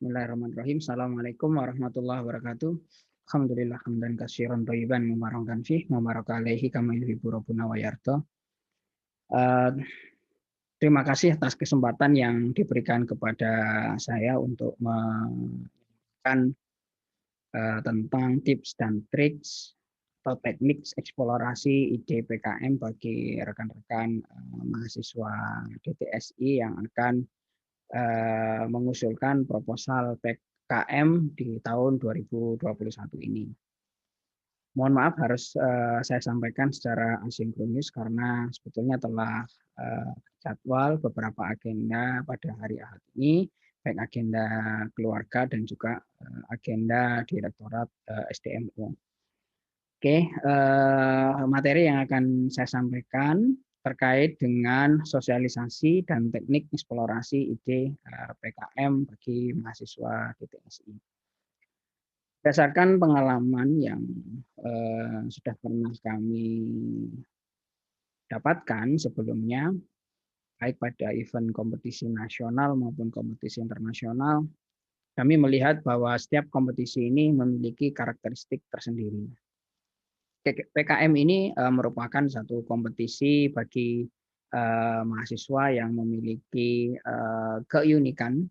Bismillahirrahmanirrahim. Assalamualaikum warahmatullahi wabarakatuh. Alhamdulillah hamdan katsiran thayyiban mubarakan fih wa baraka alaihi kama yuhibbu rabbuna wa yarda. Terima kasih atas kesempatan yang diberikan kepada saya untuk memberikan tentang tips dan triks atau teknik eksplorasi ide PKM bagi rekan-rekan mahasiswa DTSI yang akan mengusulkan proposal PKM di tahun 2021 ini. Mohon maaf harus saya sampaikan secara asinkronis karena sebetulnya telah jadwal beberapa agenda pada hari Ahad ini, baik agenda keluarga dan juga agenda Direktorat SDMU. Oke, materi yang akan saya sampaikan terkait dengan sosialisasi dan teknik eksplorasi ide PKM bagi mahasiswa DTSI. Berdasarkan pengalaman yang sudah pernah kami dapatkan sebelumnya, baik pada event kompetisi nasional maupun kompetisi internasional, kami melihat bahwa setiap kompetisi ini memiliki karakteristik tersendiri. PKM ini merupakan satu kompetisi bagi mahasiswa yang memiliki keunikan,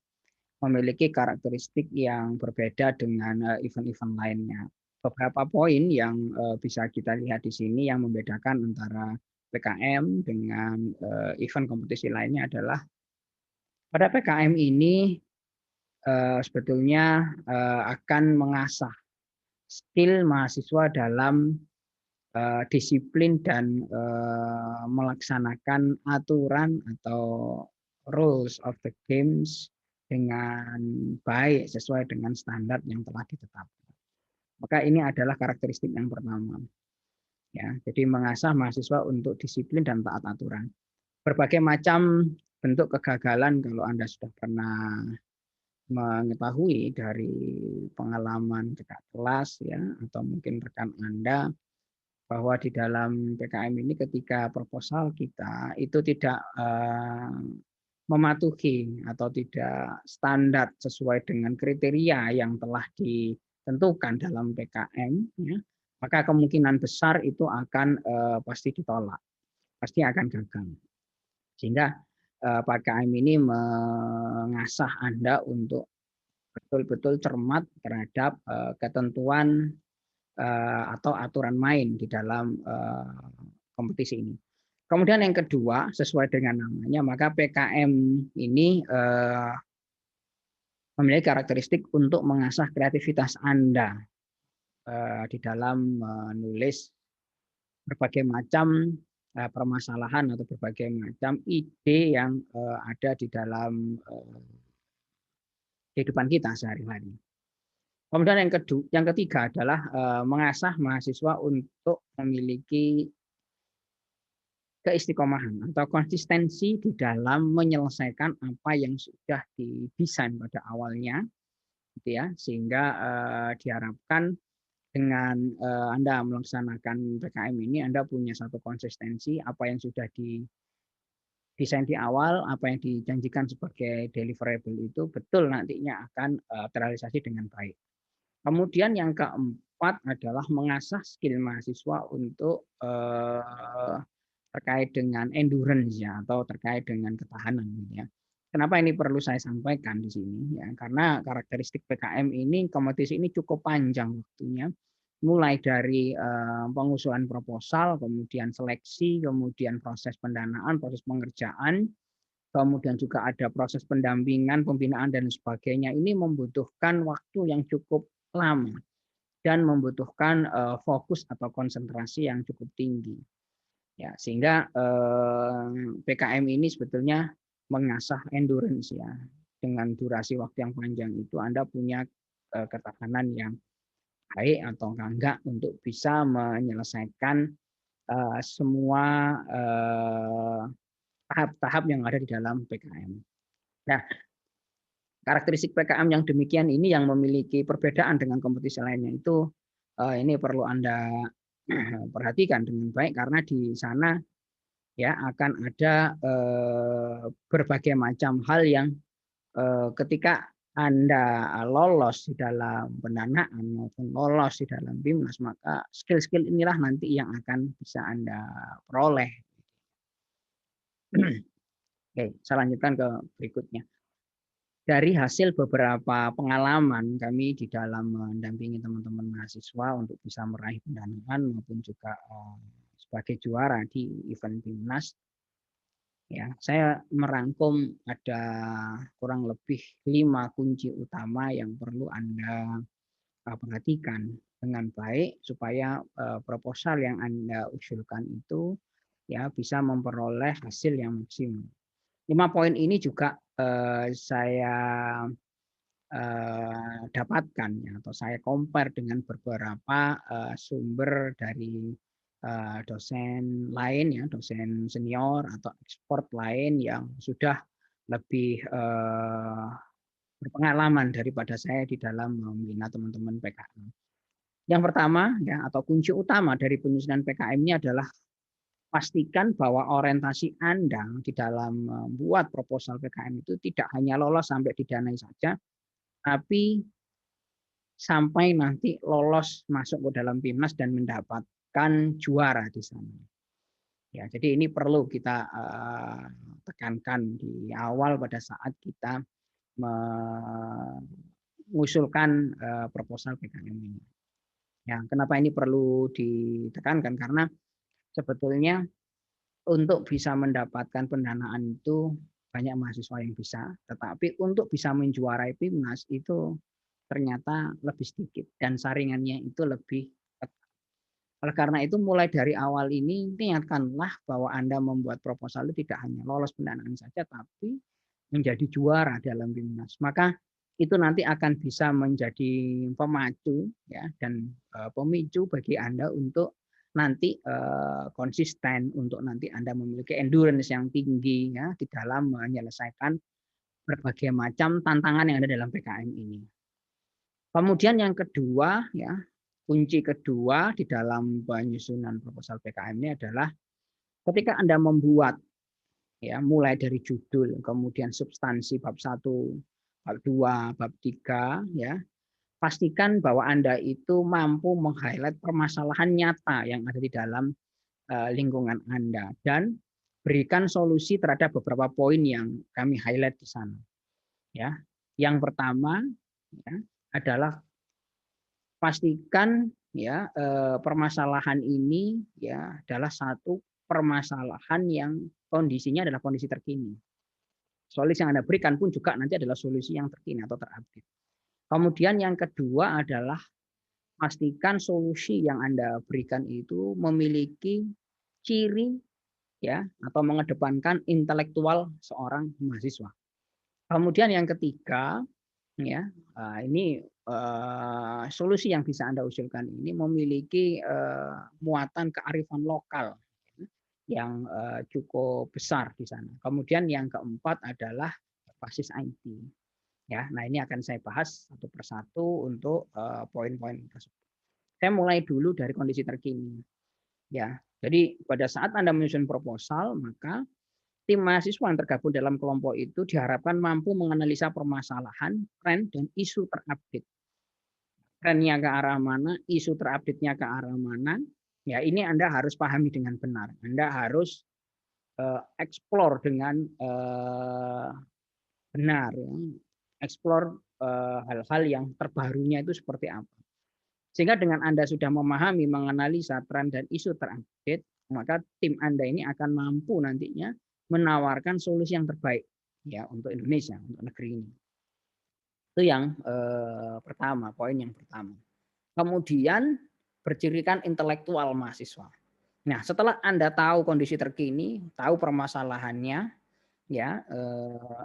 memiliki karakteristik yang berbeda dengan event-event lainnya. Beberapa poin yang bisa kita lihat di sini yang membedakan antara PKM dengan event kompetisi lainnya adalah pada PKM ini sebetulnya akan mengasah skill mahasiswa dalam disiplin dan melaksanakan aturan atau rules of the games dengan baik sesuai dengan standar yang telah ditetapkan. Maka ini adalah karakteristik yang pertama. Ya, jadi mengasah mahasiswa untuk disiplin dan taat aturan. Berbagai macam bentuk kegagalan kalau Anda sudah pernah mengetahui dari pengalaman kakak kelas ya atau mungkin rekan Anda bahwa di dalam PKM ini ketika proposal kita itu tidak mematuhi atau tidak standar sesuai dengan kriteria yang telah ditentukan dalam PKM, ya, maka kemungkinan besar itu akan pasti ditolak, pasti akan gagal. Sehingga PKM ini mengasah Anda untuk betul-betul cermat terhadap ketentuan atau aturan main di dalam kompetisi ini. Kemudian yang kedua, sesuai dengan namanya, maka PKM ini memiliki karakteristik untuk mengasah kreativitas Anda di dalam menulis berbagai macam permasalahan atau berbagai macam ide yang ada di dalam kehidupan kita sehari-hari. Kemudian yang ketiga adalah mengasah mahasiswa untuk memiliki keistiqomahan atau konsistensi di dalam menyelesaikan apa yang sudah didesain pada awalnya, gitu ya, sehingga diharapkan dengan Anda melaksanakan PKM ini Anda punya satu konsistensi apa yang sudah didesain di awal, apa yang dijanjikan sebagai deliverable itu betul nantinya akan terrealisasi dengan baik. Kemudian yang keempat adalah mengasah skill mahasiswa untuk terkait dengan endurance ya atau terkait dengan ketahanan ya. Kenapa ini perlu saya sampaikan di sini ya? Karena karakteristik PKM ini kompetisi ini cukup panjang waktunya, mulai dari pengusulan proposal, kemudian seleksi, kemudian proses pendanaan, proses pengerjaan, kemudian juga ada proses pendampingan, pembinaan dan sebagainya. Ini membutuhkan waktu yang cukup lama dan membutuhkan fokus atau konsentrasi yang cukup tinggi. Ya, sehingga PKM ini sebetulnya mengasah endurance ya. Dengan durasi waktu yang panjang itu Anda punya ketahanan yang baik atau enggak untuk bisa menyelesaikan semua tahap-tahap yang ada di dalam PKM. Nah, karakteristik PKM yang demikian ini yang memiliki perbedaan dengan kompetisi lainnya itu ini perlu Anda perhatikan dengan baik karena di sana ya akan ada berbagai macam hal yang ketika Anda lolos di dalam pendanaan maupun lolos di dalam BIMNAS, maka skill-skill inilah nanti yang akan bisa Anda peroleh. Oke, saya lanjutkan ke berikutnya. Dari hasil beberapa pengalaman kami di dalam mendampingi teman-teman mahasiswa untuk bisa meraih pendanaan maupun juga sebagai juara di event BIMNAS, ya, saya merangkum ada kurang lebih 5 kunci utama yang perlu Anda perhatikan dengan baik supaya proposal yang Anda usulkan itu ya bisa memperoleh hasil yang maksimal. 5 poin ini juga saya dapatkan ya, atau saya compare dengan beberapa sumber dari dosen lain ya, dosen senior atau ekspert lain yang sudah lebih berpengalaman daripada saya di dalam membina teman-teman PKM. Yang pertama ya, atau kunci utama dari penyusunan PKM ini adalah pastikan bahwa orientasi Anda di dalam membuat proposal PKM itu tidak hanya lolos sampai didanai saja, tapi sampai nanti lolos masuk ke dalam PIMNAS dan mendapatkan juara di sana. Ya, jadi ini perlu kita tekankan di awal pada saat kita mengusulkan proposal PKM ini. Ya, kenapa ini perlu ditekankan? Karena sebetulnya untuk bisa mendapatkan pendanaan itu banyak mahasiswa yang bisa, tetapi untuk bisa menjuarai PIMNAS itu ternyata lebih sedikit dan saringannya itu lebih ketat. Oleh karena itu mulai dari awal ini niatkanlah bahwa Anda membuat proposal itu tidak hanya lolos pendanaan saja, tapi menjadi juara dalam BIMNAS. Maka itu nanti akan bisa menjadi pemacu ya dan pemicu bagi Anda untuk nanti konsisten, untuk nanti Anda memiliki endurance yang tinggi ya di dalam menyelesaikan berbagai macam tantangan yang ada dalam PKM ini. Kemudian yang kedua ya, kunci kedua di dalam penyusunan proposal PKM ini adalah ketika Anda membuat ya mulai dari judul, kemudian substansi bab 1, bab 2, bab 3 ya. Pastikan bahwa Anda itu mampu meng-highlight permasalahan nyata yang ada di dalam lingkungan Anda dan berikan solusi terhadap beberapa poin yang kami highlight di sana. Ya. Yang pertama ya, adalah pastikan ya permasalahan ini ya adalah satu permasalahan yang kondisinya adalah kondisi terkini. Solusi yang Anda berikan pun juga nanti adalah solusi yang terkini atau terupdate. Kemudian yang kedua adalah pastikan solusi yang Anda berikan itu memiliki ciri ya atau mengedepankan intelektual seorang mahasiswa. Kemudian yang ketiga ya ini solusi yang bisa Anda usulkan ini memiliki muatan kearifan lokal yang cukup besar di sana. Kemudian yang keempat adalah basis IT. Ya, nah ini akan saya bahas satu persatu untuk poin-poin tersebut. Saya mulai dulu dari kondisi terkini. Ya, jadi pada saat Anda menyusun proposal, maka tim mahasiswa yang tergabung dalam kelompok itu diharapkan mampu menganalisa permasalahan, tren, dan isu terupdate. Trennya ke arah mana, isu terupdate-nya ke arah mana, ya ini Anda harus pahami dengan benar. Anda harus explore dengan benar, ya. Explore hal-hal yang terbarunya itu seperti apa. Sehingga dengan Anda sudah memahami, menganalisa tren dan isu terupdate, maka tim Anda ini akan mampu nantinya menawarkan solusi yang terbaik ya untuk Indonesia, untuk negeri ini. Itu yang pertama, poin yang pertama. Kemudian bercirikan intelektual mahasiswa. Nah, setelah Anda tahu kondisi terkini, tahu permasalahannya, ya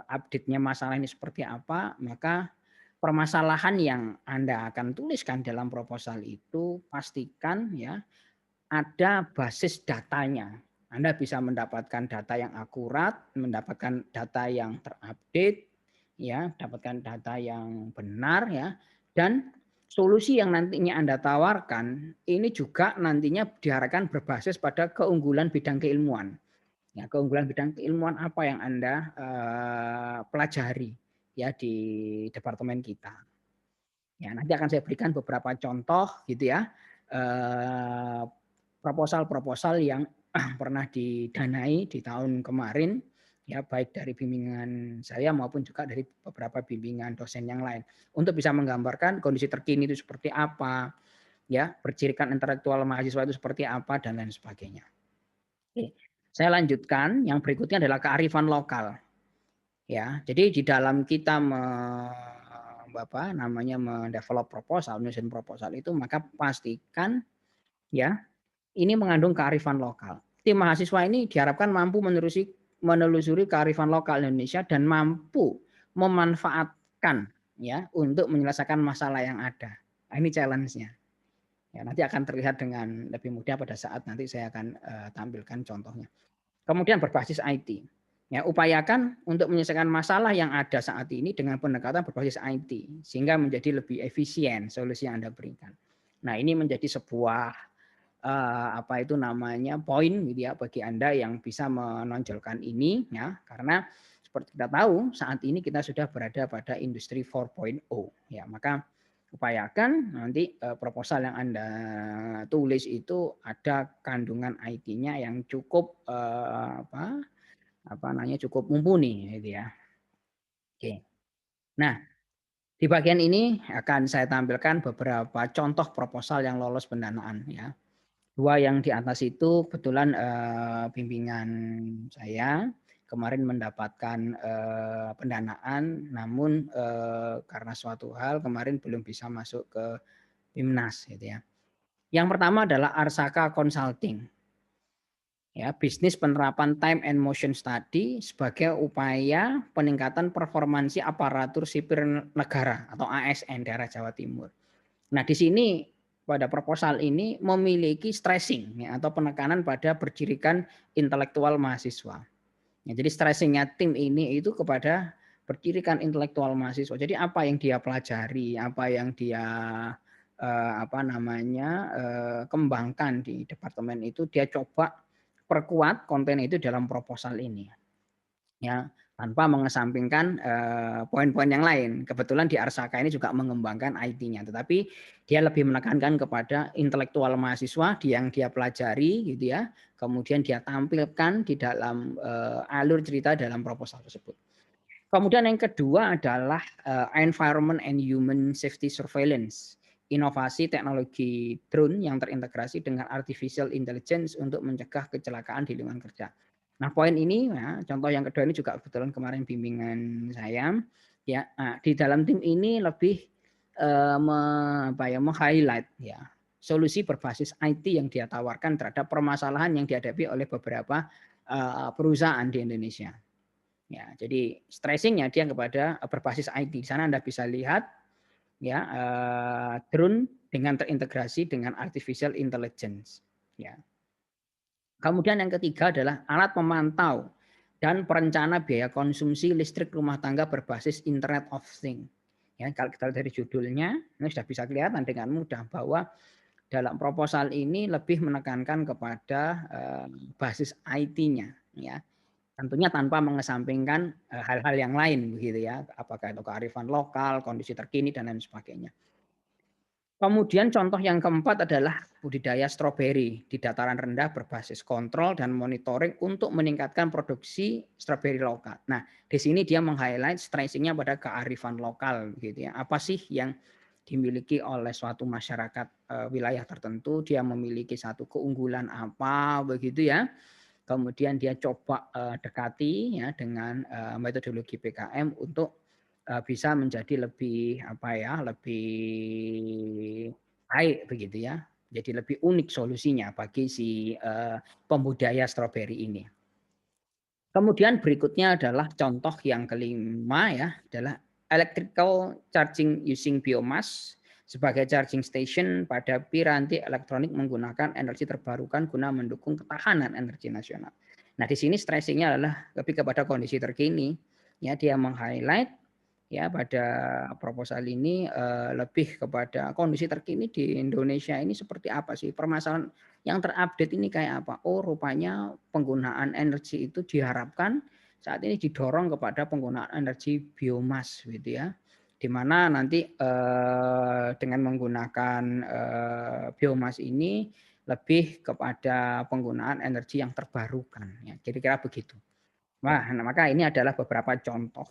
update-nya masalah ini seperti apa, maka permasalahan yang Anda akan tuliskan dalam proposal itu pastikan ya ada basis datanya. Anda bisa mendapatkan data yang akurat, mendapatkan data yang terupdate, ya, dapatkan data yang benar ya, dan solusi yang nantinya Anda tawarkan ini juga nantinya diharapkan berbasis pada keunggulan bidang keilmuan. Ya, keunggulan bidang keilmuan apa yang Anda pelajari ya di departemen kita. Ya, nanti akan saya berikan beberapa contoh gitu ya, proposal-proposal yang pernah didanai di tahun kemarin, ya baik dari bimbingan saya maupun juga dari beberapa bimbingan dosen yang lain. Untuk bisa menggambarkan kondisi terkini itu seperti apa, ya bercirikan intelektual mahasiswa itu seperti apa, dan lain sebagainya. Oke, saya lanjutkan, yang berikutnya adalah kearifan lokal. Ya, jadi di dalam kita mendevelop proposal, menyusun proposal itu, maka pastikan ya ini mengandung kearifan lokal. Tim mahasiswa ini diharapkan mampu menelusuri kearifan lokal Indonesia dan mampu memanfaatkan ya untuk menyelesaikan masalah yang ada. Nah, ini challenge-nya. Ya, nanti akan terlihat dengan lebih mudah pada saat nanti saya akan tampilkan contohnya. Kemudian berbasis IT. Ya, upayakan untuk menyelesaikan masalah yang ada saat ini dengan pendekatan berbasis IT sehingga menjadi lebih efisien solusi yang Anda berikan. Nah, ini menjadi sebuah poin gitu ya bagi Anda yang bisa menonjolkan ini ya, karena seperti kita tahu saat ini kita sudah berada pada industri 4.0 ya, maka upayakan nanti proposal yang Anda tulis itu ada kandungan IT-nya yang cukup cukup mumpuni gitu ya. Oke. Nah, di bagian ini akan saya tampilkan beberapa contoh proposal yang lolos pendanaan ya. Dua yang di atas itu kebetulan bimbingan saya kemarin mendapatkan pendanaan, namun karena suatu hal kemarin belum bisa masuk ke BIMNAS gitu ya. Yang pertama adalah Arsaka Consulting. Ya, bisnis penerapan time and motion study sebagai upaya peningkatan performansi aparatur sipil negara atau ASN daerah Jawa Timur. Nah, di sini pada proposal ini memiliki stressing ya, atau penekanan pada bercirikan intelektual mahasiswa. Ya, jadi stressingnya tim ini itu kepada bercirikan intelektual mahasiswa. Jadi apa yang dia pelajari, apa yang dia kembangkan di departemen itu dia coba perkuat konten itu dalam proposal ini. Ya, tanpa mengesampingkan poin-poin yang lain. Kebetulan di Arsaka ini juga mengembangkan IT-nya, tetapi dia lebih menekankan kepada intelektual mahasiswa yang dia pelajari gitu ya. Kemudian dia tampilkan di dalam alur cerita dalam proposal tersebut. Kemudian yang kedua adalah environment and human safety surveillance. Inovasi teknologi drone yang terintegrasi dengan artificial intelligence untuk mencegah kecelakaan di lingkungan kerja. Nah, poin ini ya, contoh yang kedua ini juga kebetulan kemarin bimbingan saya ya. Nah, di dalam tim ini lebih meng-highlight ya solusi berbasis IT yang dia tawarkan terhadap permasalahan yang dihadapi oleh beberapa perusahaan di Indonesia. Ya, jadi stressingnya dia kepada berbasis IT. Di sana Anda bisa lihat ya drone dengan terintegrasi dengan artificial intelligence. Ya. Kemudian yang ketiga adalah alat pemantau dan perencana biaya konsumsi listrik rumah tangga berbasis Internet of Things. Ya, kalau kita lihat dari judulnya, ini sudah bisa kelihatan dengan mudah bahwa dalam proposal ini lebih menekankan kepada basis IT-nya, ya. Tentunya tanpa mengesampingkan hal-hal yang lain begitu ya, apakah itu kearifan lokal, kondisi terkini dan lain sebagainya. Kemudian contoh yang keempat adalah budidaya stroberi di dataran rendah berbasis kontrol dan monitoring untuk meningkatkan produksi stroberi lokal. Nah, di sini dia meng-highlight stressingnya pada kearifan lokal gitu ya. Apa sih yang dimiliki oleh suatu masyarakat wilayah tertentu, dia memiliki satu keunggulan apa begitu ya. Kemudian dia coba dekati ya dengan metodologi PKM untuk bisa menjadi lebih lebih baik begitu ya. Jadi lebih unik solusinya bagi si pembudidaya stroberi ini. Kemudian berikutnya adalah contoh yang kelima ya, adalah electrical charging using biomass sebagai charging station pada piranti elektronik menggunakan energi terbarukan guna mendukung ketahanan energi nasional. Nah, di sini stressingnya adalah lebih kepada kondisi terkini. Ya, dia meng-highlight ya pada proposal ini lebih kepada kondisi terkini di Indonesia ini seperti apa sih, permasalahan yang terupdate ini kayak apa. Oh, rupanya penggunaan energi itu diharapkan saat ini didorong kepada penggunaan energi biomas gitu ya. Di mana nanti dengan menggunakan biomas ini lebih kepada penggunaan energi yang terbarukan ya, kira-kira begitu. Wah, nah maka ini adalah beberapa contoh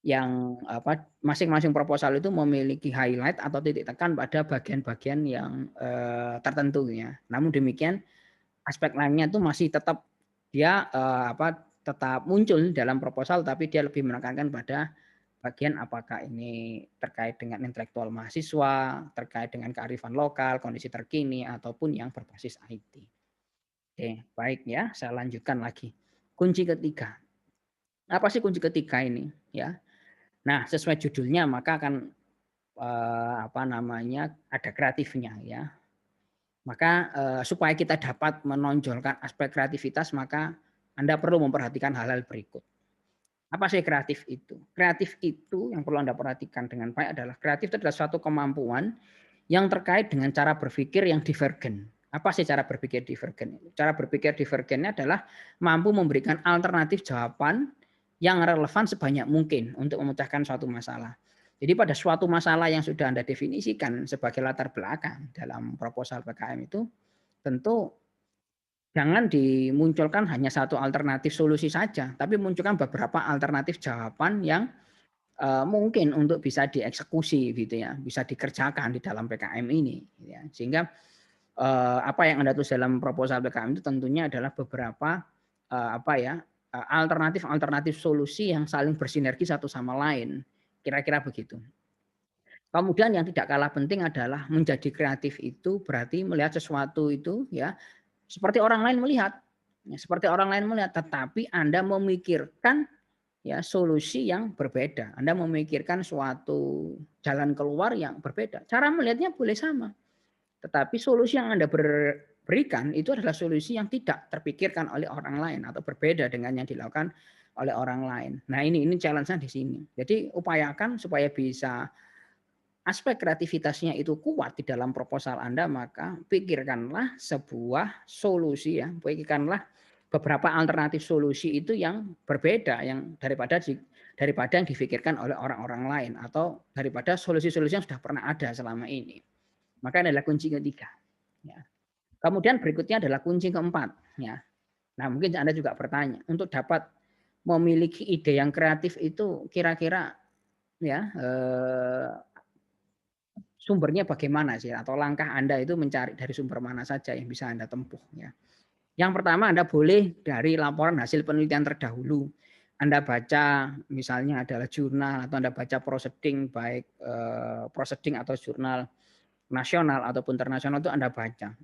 yang apa masing-masing proposal itu memiliki highlight atau titik tekan pada bagian-bagian yang tertentu ya. Namun demikian aspek lainnya itu masih tetap dia tetap muncul dalam proposal tapi dia lebih menekankan pada bagian apakah ini terkait dengan intelektual mahasiswa, terkait dengan kearifan lokal, kondisi terkini ataupun yang berbasis IT. Oke, baik ya, saya lanjutkan lagi. Kunci ketiga. Apa sih kunci ketiga ini ya? Nah, sesuai judulnya maka akan ada kreatifnya ya. Maka supaya kita dapat menonjolkan aspek kreativitas maka Anda perlu memperhatikan hal-hal berikut. Apa sih kreatif itu? Kreatif itu yang perlu Anda perhatikan dengan baik adalah kreatif itu adalah suatu kemampuan yang terkait dengan cara berpikir yang divergen. Apa sih cara berpikir divergen? Cara berpikir divergennya adalah mampu memberikan alternatif jawaban yang relevan sebanyak mungkin untuk memecahkan suatu masalah. Jadi pada suatu masalah yang sudah Anda definisikan sebagai latar belakang dalam proposal PKM itu, tentu jangan dimunculkan hanya satu alternatif solusi saja, tapi munculkan beberapa alternatif jawaban yang mungkin untuk bisa dieksekusi gitu ya, bisa dikerjakan di dalam PKM ini gitu ya. Sehingga apa yang Anda tulis dalam proposal PKM itu tentunya adalah beberapa alternatif-alternatif solusi yang saling bersinergi satu sama lain. Kira-kira begitu. Kemudian yang tidak kalah penting adalah menjadi kreatif itu berarti melihat sesuatu itu ya seperti orang lain melihat. Ya, seperti orang lain melihat, tetapi Anda memikirkan ya solusi yang berbeda. Anda memikirkan suatu jalan keluar yang berbeda. Cara melihatnya boleh sama, tetapi solusi yang Anda berikan itu adalah solusi yang tidak terpikirkan oleh orang lain atau berbeda dengan yang dilakukan oleh orang lain. Nah, ini challenge-nya di sini. Jadi upayakan supaya bisa aspek kreativitasnya itu kuat di dalam proposal Anda, maka pikirkanlah sebuah solusi ya, pikirkanlah beberapa alternatif solusi itu yang berbeda yang daripada yang difikirkan oleh orang-orang lain atau daripada solusi-solusi yang sudah pernah ada selama ini. Maka adalah kunci ketiga. Ya. Kemudian berikutnya adalah kunci keempat. Ya. Nah mungkin Anda juga bertanya, untuk dapat memiliki ide yang kreatif itu kira-kira ya sumbernya bagaimana sih atau langkah Anda itu mencari dari sumber mana saja yang bisa Anda tempuh ya. Yang pertama Anda boleh dari laporan hasil penelitian terdahulu. Anda baca misalnya adalah jurnal atau Anda baca proceeding baik proceeding atau jurnal nasional ataupun internasional itu Anda baca.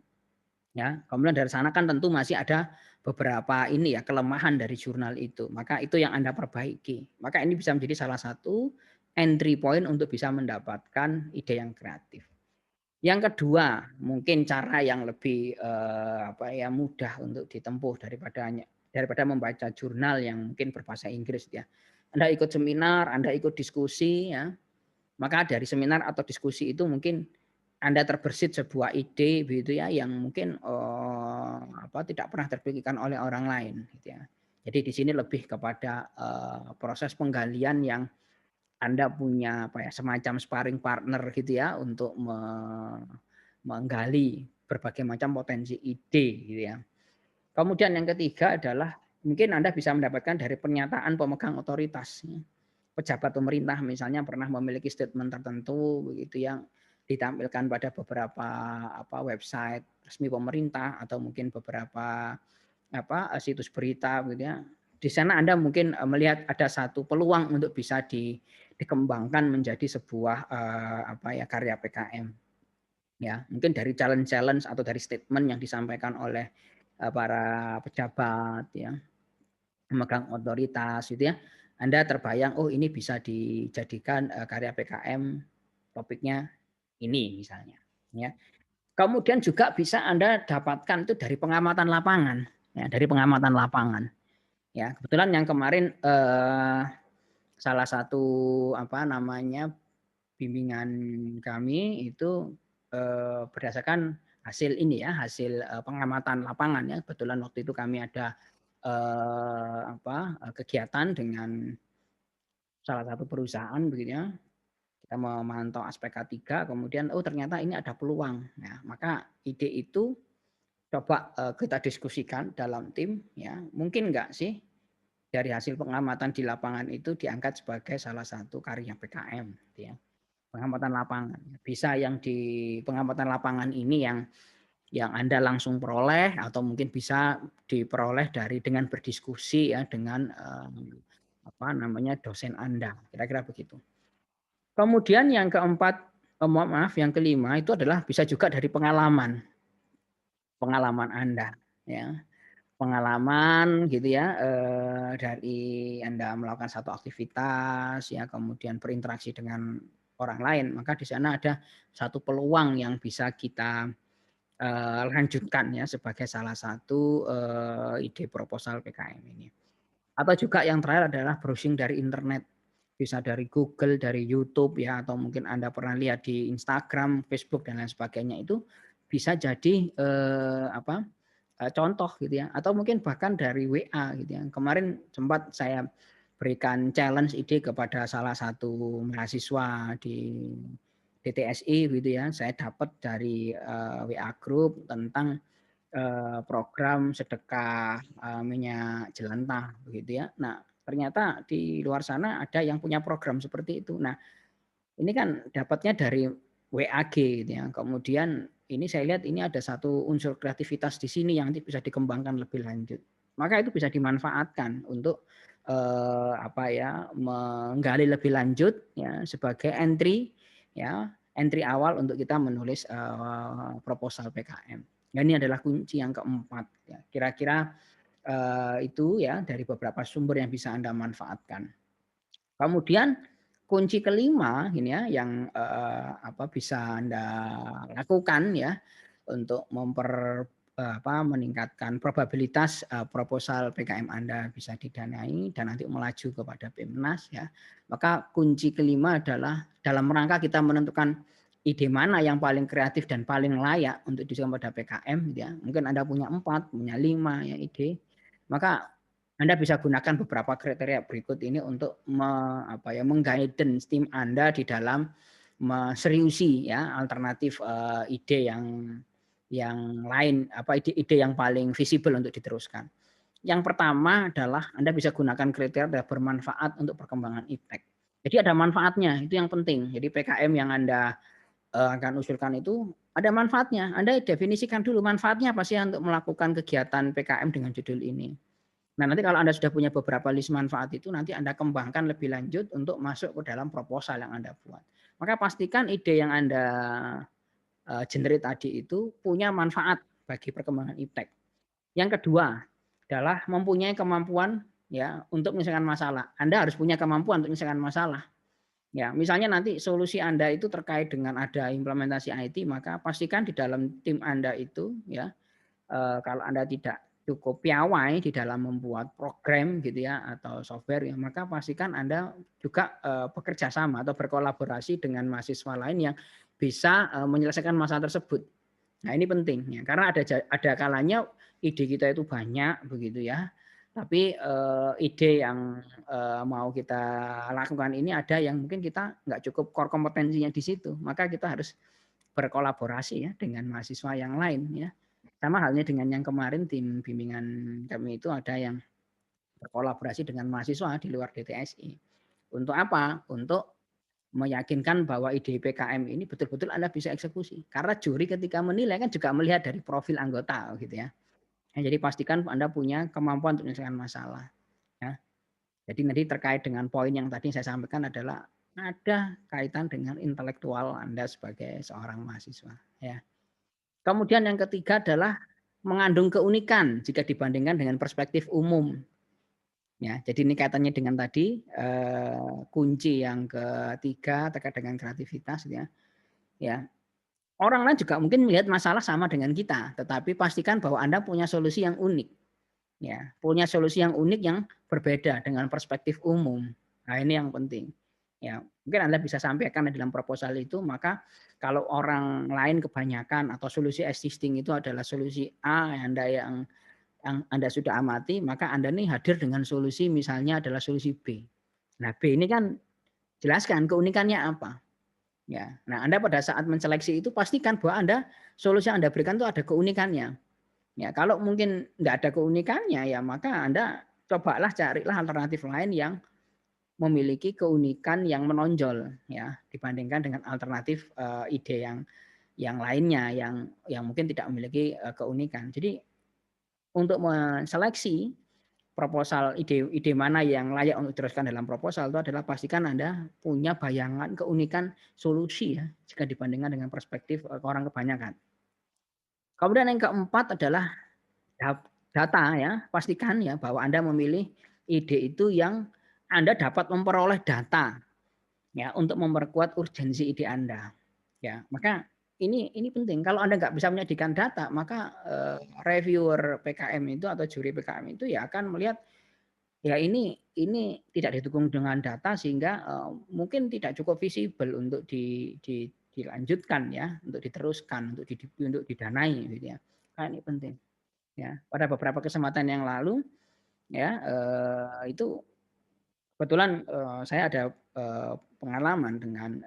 Ya, kemudian dari sana kan tentu masih ada beberapa ini ya kelemahan dari jurnal itu. Maka itu yang Anda perbaiki. Maka ini bisa menjadi salah satu entry point untuk bisa mendapatkan ide yang kreatif. Yang kedua, mungkin cara yang lebih mudah untuk ditempuh daripada membaca jurnal yang mungkin berbahasa Inggris ya. Anda ikut seminar, Anda ikut diskusi ya. Maka dari seminar atau diskusi itu mungkin Anda terbersit sebuah ide begitu ya yang mungkin tidak pernah terpikirkan oleh orang lain gitu ya. Jadi di sini lebih kepada proses penggalian yang Anda punya semacam sparring partner gitu ya untuk menggali berbagai macam potensi ide gitu ya. Kemudian yang ketiga adalah mungkin Anda bisa mendapatkan dari pernyataan pemegang otoritas. Pejabat pemerintah misalnya pernah memiliki statement tertentu begitu yang ditampilkan pada beberapa website resmi pemerintah atau mungkin beberapa situs berita gitu ya. Di sana Anda mungkin melihat ada satu peluang untuk bisa dikembangkan menjadi sebuah karya PKM. Ya, mungkin dari challenge atau dari statement yang disampaikan oleh para pejabat ya, pemegang otoritas gitu ya. Anda terbayang oh ini bisa dijadikan karya PKM topiknya ini misalnya ya. Kemudian juga bisa Anda dapatkan itu dari pengamatan lapangan ya, dari pengamatan lapangan. Ya, kebetulan yang kemarin salah satu bimbingan kami itu berdasarkan hasil ini ya, hasil pengamatan lapangan ya. Kebetulan waktu itu kami ada kegiatan dengan salah satu perusahaan begitu ya. Kita memantau aspek K3, kemudian oh ternyata ini ada peluang. Nah, maka ide itu coba kita diskusikan dalam tim ya. Mungkin enggak sih dari hasil pengamatan di lapangan itu diangkat sebagai salah satu karya PKM gitu ya. Pengamatan lapangan. Bisa yang di pengamatan lapangan ini yang Anda langsung peroleh atau mungkin bisa diperoleh dari dengan berdiskusi ya dengan dosen Anda. Kira-kira begitu. Kemudian yang keempat, maaf yang kelima itu adalah bisa juga dari pengalaman. Pengalaman Anda ya. Pengalaman gitu ya dari Anda melakukan satu aktivitas ya kemudian berinteraksi dengan orang lain, maka di sana ada satu peluang yang bisa kita lanjutkan ya sebagai salah satu ide proposal PKM ini. Atau juga yang terakhir adalah browsing dari internet. Bisa dari Google, dari YouTube ya atau mungkin Anda pernah lihat di Instagram, Facebook dan lain sebagainya itu bisa jadi contoh gitu ya atau mungkin bahkan dari WA gitu ya. Kemarin sempat saya berikan challenge ide kepada salah satu mahasiswa di DTSI gitu ya. Saya dapat dari WA group tentang program sedekah minyak jelantah begitu ya. Nah, ternyata di luar sana ada yang punya program seperti itu. Nah, ini kan dapatnya dari WAG gitu ya. Kemudian ini saya lihat ini ada satu unsur kreativitas di sini yang nanti bisa dikembangkan lebih lanjut. Maka itu bisa dimanfaatkan untuk menggali lebih lanjut ya sebagai entry awal untuk kita menulis proposal PKM. Nah, ini adalah kunci yang keempat ya. Kira-kira itu ya dari beberapa sumber yang bisa Anda manfaatkan. Kemudian kunci kelima ini ya yang bisa Anda lakukan ya untuk meningkatkan probabilitas proposal PKM Anda bisa didanai dan nanti melaju kepada PIMNAS ya. Maka kunci kelima adalah dalam rangka kita menentukan ide mana yang paling kreatif dan paling layak untuk disampaikan pada PKM ya. Mungkin Anda punya 4, punya 5 ya ide. Maka Anda bisa gunakan beberapa kriteria berikut ini untuk mengguidance tim Anda di dalam seriusi ya alternatif ide yang lain ide yang paling visible untuk diteruskan. Yang pertama adalah Anda bisa gunakan kriteria bermanfaat untuk perkembangan iptek. Jadi ada manfaatnya, itu yang penting. Jadi PKM yang Anda akan usulkan itu ada manfaatnya. Anda definisikan dulu manfaatnya apa sih untuk melakukan kegiatan PKM dengan judul ini. Nah, nanti kalau Anda sudah punya beberapa list manfaat itu, nanti Anda kembangkan lebih lanjut untuk masuk ke dalam proposal yang Anda buat. Maka pastikan ide yang Anda generate tadi itu punya manfaat bagi perkembangan iptek. Yang kedua adalah mempunyai kemampuan ya untuk menyelesaikan masalah. Anda harus punya kemampuan untuk menyelesaikan masalah. Ya, misalnya nanti solusi Anda itu terkait dengan ada implementasi IT, maka pastikan di dalam tim Anda itu ya kalau Anda tidak cukup piawai di dalam membuat program gitu ya atau software ya, maka pastikan Anda juga bekerja sama atau berkolaborasi dengan mahasiswa lain yang bisa menyelesaikan masalah tersebut. Nah, ini penting ya, karena ada kalanya ide kita itu banyak begitu ya. Tapi ide yang mau kita lakukan ini ada yang mungkin kita nggak cukup core kompetensinya di situ, maka kita harus berkolaborasi ya dengan mahasiswa yang lain ya. Sama halnya dengan yang kemarin tim bimbingan kami itu ada yang berkolaborasi dengan mahasiswa di luar DTSI. Untuk apa? Untuk meyakinkan bahwa ide PKM ini betul-betul Anda bisa eksekusi. Karena juri ketika menilai kan juga melihat dari profil anggota gitu ya. Jadi pastikan Anda punya kemampuan untuk menyelesaikan masalah. Ya. Jadi nanti terkait dengan poin yang tadi saya sampaikan adalah ada kaitan dengan intelektual Anda sebagai seorang mahasiswa. Ya. Kemudian yang ketiga adalah mengandung keunikan jika dibandingkan dengan perspektif umum. Ya, jadi ini kaitannya dengan tadi kunci yang ketiga terkait dengan kreativitas ya. Ya. Orang lain juga mungkin melihat masalah sama dengan kita, tetapi pastikan bahwa Anda punya solusi yang unik. Ya, punya solusi yang unik yang berbeda dengan perspektif umum. Nah, ini yang penting. Ya, mungkin Anda bisa sampaikan dalam proposal itu, maka kalau orang lain kebanyakan atau solusi existing itu adalah solusi A, Anda yang yang Anda sudah amati, maka Anda nih hadir dengan solusi misalnya adalah solusi B. Nah, B ini kan jelaskan keunikannya apa. Ya. Nah, Anda pada saat menseleksi itu pastikan bahwa solusi yang Anda berikan itu ada keunikannya. Ya, kalau mungkin nggak ada keunikannya ya maka Anda carilah alternatif lain yang memiliki keunikan yang menonjol ya dibandingkan dengan alternatif ide yang lainnya yang mungkin tidak memiliki keunikan. Jadi untuk menseleksi proposal ide mana yang layak untuk diteruskan dalam proposal itu adalah pastikan Anda punya bayangan keunikan solusi ya jika dibandingkan dengan perspektif orang kebanyakan. Kemudian yang keempat adalah data ya, pastikan ya bahwa Anda memilih ide itu yang Anda dapat memperoleh data ya untuk memperkuat urgensi ide Anda. Ya, maka ini penting. Kalau Anda nggak bisa menyajikan data, maka reviewer PKM itu atau juri PKM itu ya akan melihat ya ini tidak didukung dengan data sehingga mungkin tidak cukup visible untuk dilanjutkan ya, untuk diteruskan, untuk didanai gitu ya. Nah, ini penting. Ya, pada beberapa kesempatan yang lalu ya itu kebetulan saya ada pengalaman dengan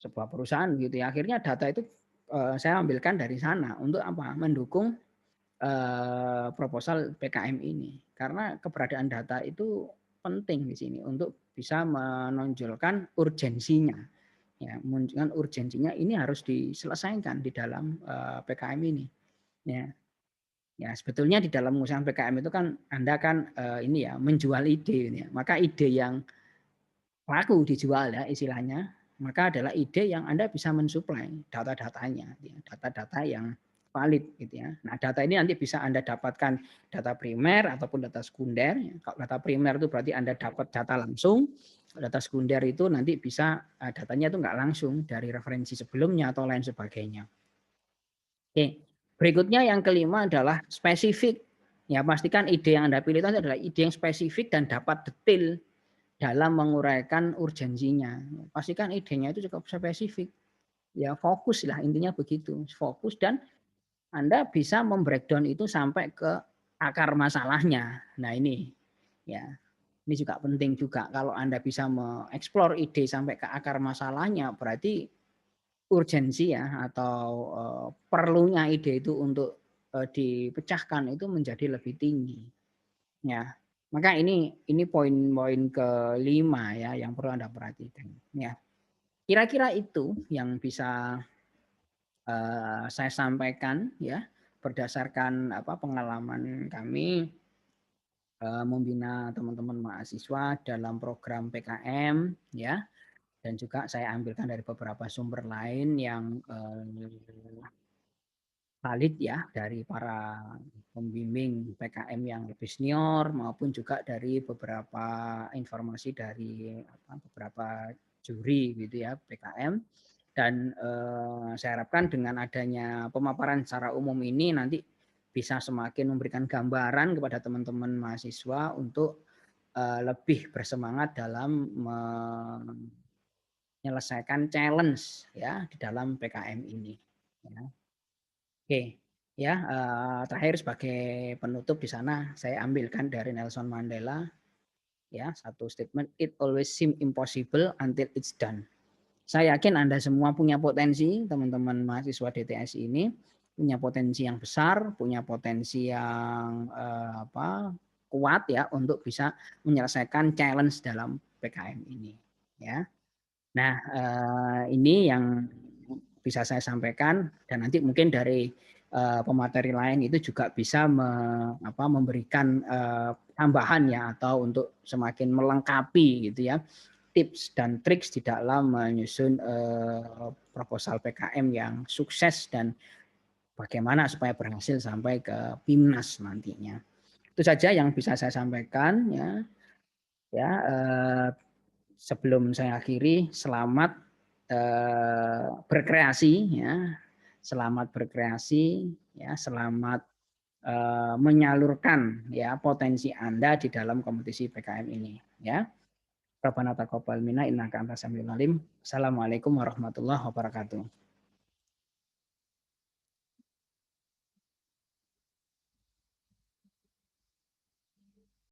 sebuah perusahaan gitu ya. Akhirnya data itu saya ambilkan dari sana untuk apa? Mendukung proposal PKM ini. Karena keberadaan data itu penting di sini untuk bisa menonjolkan urgensinya. Ya, menunjukkan urgensinya ini harus diselesaikan di dalam PKM ini. Ya. Ya, sebetulnya di dalam mengusahakan PKM itu kan Anda kan ini ya menjual ide ini ya. Maka ide yang laku dijual ya istilahnya, maka adalah ide yang Anda bisa mensuplai data-datanya, ya, data-data yang valid gitu ya. Nah, data ini nanti bisa Anda dapatkan data primer ataupun data sekunder. Ya. Kalau data primer itu berarti Anda dapat data langsung, data sekunder itu nanti bisa datanya itu nggak langsung dari referensi sebelumnya atau lain sebagainya. Oke, berikutnya yang kelima adalah spesifik. Ya, pastikan ide yang Anda pilih itu adalah ide yang spesifik dan dapat detail dalam menguraikan urgensinya. Pastikan idenya itu cukup spesifik. Ya, fokus lah intinya begitu. Fokus dan Anda bisa membreakdown itu sampai ke akar masalahnya. Nah, ini ya. Ini juga penting juga kalau Anda bisa mengeksplor ide sampai ke akar masalahnya berarti urgensi ya atau perlunya ide itu untuk dipecahkan itu menjadi lebih tinggi. Ya, maka ini poin-poin kelima ya yang perlu Anda perhatikan. Ya, kira-kira itu yang bisa saya sampaikan ya berdasarkan apa pengalaman kami membina teman-teman mahasiswa dalam program PKM ya dan juga saya ambilkan dari beberapa sumber lain yang valid ya dari para pembimbing PKM yang lebih senior maupun juga dari beberapa informasi dari beberapa juri gitu ya PKM dan saya harapkan dengan adanya pemaparan secara umum ini nanti bisa semakin memberikan gambaran kepada teman-teman mahasiswa untuk lebih bersemangat dalam menyelesaikan challenge ya di dalam PKM ini. Ya. Oke, ya terakhir sebagai penutup di sana saya ambilkan dari Nelson Mandela ya satu statement it always seem impossible until it's done. Saya yakin Anda semua punya potensi, teman-teman mahasiswa DTS ini punya potensi yang besar, punya potensi yang kuat ya untuk bisa menyelesaikan challenge dalam PKM ini ya. Nah, ini yang bisa saya sampaikan dan nanti mungkin dari pemateri lain itu juga bisa memberikan tambahan ya atau untuk semakin melengkapi gitu ya tips dan triks di dalam menyusun proposal PKM yang sukses dan bagaimana supaya berhasil sampai ke PIMNAS nantinya. Itu saja yang bisa saya sampaikan ya. Ya, sebelum saya akhiri, selamat berkreasi ya, selamat berkreasi ya, selamat menyalurkan ya potensi Anda di dalam kompetisi PKM ini ya. Rabbana taqabbal minna innaka antas samiul alim. Assalamualaikum warahmatullahi wabarakatuh.